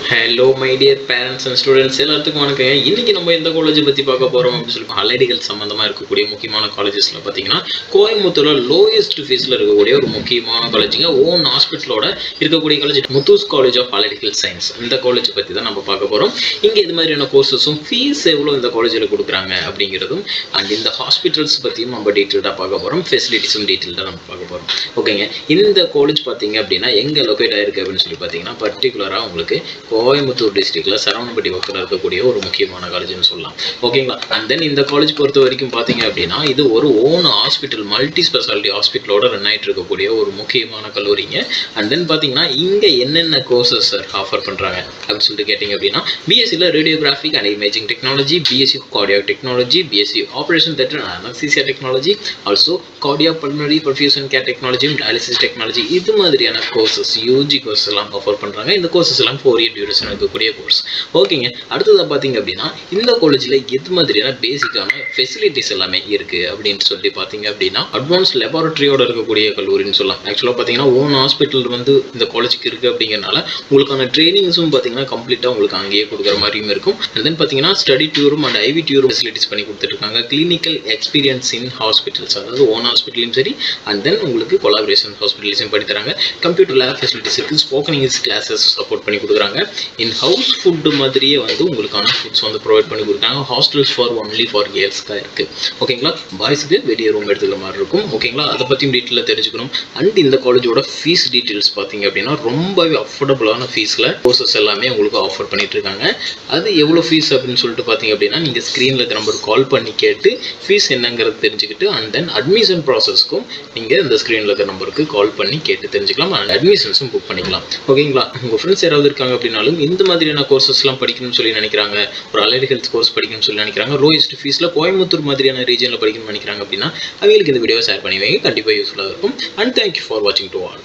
Hello my dear parents and students எல்லாத்துக்கும் வணக்கம். இன்னைக்கு நம்ம எந்த காலேஜ் பற்றி பார்க்க போகிறோம் அப்படின்னு சொல்லி அலைடிகள் சம்மந்தமாக இருக்கக்கூடிய முக்கியமான காலேஜஸில் பார்த்தீங்கன்னா கோயம்புத்தூரில் லோயஸ்ட் ஃபீஸில் இருக்கக்கூடிய ஒரு முக்கியமான காலேஜுங்க. ஓன் ஹாஸ்பிட்டலோட இருக்கக்கூடிய college Muthus college of அலைடிகல் science. இந்த காலேஜ் பற்றி தான் நம்ம பார்க்க போகிறோம். இங்கே இது மாதிரியான கோர்சஸும் ஃபீஸ் எவ்வளோ இந்த காலேஜில் கொடுக்குறாங்க அப்படிங்கிறதும் அண்ட் இந்த ஹாஸ்பிட்டல்ஸ் பற்றியும் நம்ம டீட்டெயில்டாக பார்க்க போகிறோம். ஃபெசிலிட்டிஸும் டீட்டெயில்டாக நம்ம பார்க்க போகிறோம். ஓகேங்க, இந்த காலேஜ் பார்த்தீங்க அப்படின்னா எங்கே லொக்கேட் ஆயிருக்கு அப்படின்னு சொல்லி பார்த்தீங்கன்னா பர்டிகுலராக உங்களுக்கு கோயம்புத்தூர் டிஸ்ட்ரிக்ட்ல சரவணப்பட்டி பக்கத்தில் இருக்கக்கூடிய ஒரு முக்கியமான காலேஜ்னு சொல்லலாம். ஓகேங்களா. அண்ட் தென் இந்த காலேஜ் பொறுத்த வரைக்கும் பார்த்தீங்க அப்படின்னா இது ஒரு ஓன் ஹாஸ்பிட்டல், மல்டி ஸ்பெஷாலிட்டி ஹாஸ்பிட்டலோட ரன் ஆகிட்டு இருக்கக்கூடிய ஒரு முக்கியமான கல்லூரிங்க. அண்ட் தென் பார்த்தீங்கன்னா இங்கே என்னென்ன கோர்சஸ் ஆஃபர் பண்ணுறாங்க அப்படின்னு சொல்லிட்டு கேட்டிங்க அப்படின்னா பிஎஸ்சியில் radiographic and imaging technology, BSc cardiac technology, BSc operation theatre and anaesthesia technology, also cardio pulmonary perfusion care technology, dialysis technology, இது மாதிரியான கோர்சஸ் யூஜி கோர்ஸ் எல்லாம் ஆஃபர் பண்ணுறாங்க. இந்த கோர்சஸ் எல்லாம் 4 year டியூரேஷன் இருக்கக்கூடிய கோர்ஸ். ஓகேங்க, அடுத்ததாக பார்த்தீங்க அப்படின்னா இந்த காலேஜில் எது மாதிரியான பேசிக்கான ஃபெசிலிட்டிஸ் எல்லாமே இருக்குது அப்படின்னு சொல்லி பார்த்தீங்க அப்படின்னா அட்வான்ஸ் லெபார்டரியோட இருக்கக்கூடிய கல்லூரின்னு சொல்லலாம். ஆக்சுவலாக பார்த்தீங்கன்னா ஓன் ஹாஸ்பிட்டல் வந்து இந்த காலேஜுக்கு இருக்குது அப்படிங்கிறனால உங்களுக்கான ட்ரைனிங்ஸும் பார்த்தீங்கன்னா கம்ப்ளீட்டாக உங்களுக்கு அங்கேயே கொடுக்குற மாதிரியும் இருக்கும். அண்ட் தென் பார்த்தீங்கன்னா ஸ்டடி டூரும் அண்ட் ஐவி டூரும் ஃபெசிலிட்டிஸ் பண்ணி கொடுத்துருக்காங்க. கிளினிக்கல் எக்ஸ்பீரியன்ஸ் இன் ஹாஸ்பிட்டல்ஸ், அதாவது ஓன் ஹாஸ்பிட்டலையும் சரி அண்ட் தென் உங்களுக்கு கொலாபரேஷன் ஹாஸ்பிட்டல்ஸையும் பண்ணி தராங்க. கம்ப்யூட்டர் லேப் ஃபெசிலிட்டிஸ் இருக்குது. ஸ்போக்கன் இங்கிலீஷ் கிளாஸஸ் சப்போர்ட் பண்ணி கொடுக்குறாங்க. இன் ஹவுஸ் ஃபுட்டு மாதிரியே வந்து உங்களுக்கான ஃபுட்ஸ் வந்து ப்ரொவைட் பண்ணி கொடுத்தாங்க. ஹாஸ்டல்ஸ் ஃபார் ஒன்லி ஃபார் கேர்ள்ஸ்க்காக இருக்குது. ஓகேங்களா, பாய்ஸுக்கு வெளியே ரூம் எடுத்துக்கிற மாதிரி இருக்கும். ஓகேங்களா, அதை பற்றியும் டீட்டெயிலாக தெரிஞ்சுக்கணும். அண்ட் இந்த காலேஜோட ஃபீஸ் டீட்டெயில்ஸ் பார்த்தீங்க அப்படின்னா ரொம்பவே அஃபோர்டபுளான ஃபீஸில் கோர்சஸ் எல்லாமே உங்களுக்கு ஆஃபர் பண்ணிட்டு இருக்காங்க. அது எவ்வளோ ஃபீஸ் அப்படின்னு சொல்லிட்டு பார்த்தீங்க அப்படின்னா நீங்கள் ஸ்க்ரீனில் இருக்க நம்பருக்கு கால் பண்ணி கேட்டு ஃபீஸ் என்னங்கிறது தெரிஞ்சுக்கிட்டு அண்ட் தென் அட்மிஷன் ப்ராசஸ்க்கும் நீங்கள் இந்த ஸ்க்ரீனில் இருக்க நம்பருக்கு கால் பண்ணி கேட்டு தெரிஞ்சுக்கலாம். அண்ட் அட்மிஷன்ஸும் புக் பண்ணிக்கலாம். ஓகேங்களா, உங்கள் ஃப்ரெண்ட்ஸ் யாராவது இருக்காங்க அப்படின்னாலும் இந்த மாதிரியான கோர்சஸ்லாம் படிக்கணும்னு சொல்லி நினைக்கிறாங்க, ஒரு அலைடு ஹெல்த் கோர்ஸ் படிக்கணும்னு சொல்லி நினைக்கிறாங்க, லோயஸ்ட் ஃபீஸில் கோயம்புத்தூர் மாதிரியான ரீஜனில் படிக்கணும்னு நினைக்கிறாங்க அப்படின்னா அவங்களுக்கு இந்த வீடியோவை ஷேர் பண்ணி வைங்க. கண்டிப்பாக யூஸ்ஃபுல்லாக இருக்கும். அண்ட் தேங்க்யூ ஃபார் வாட்சிங் டு ஆல்.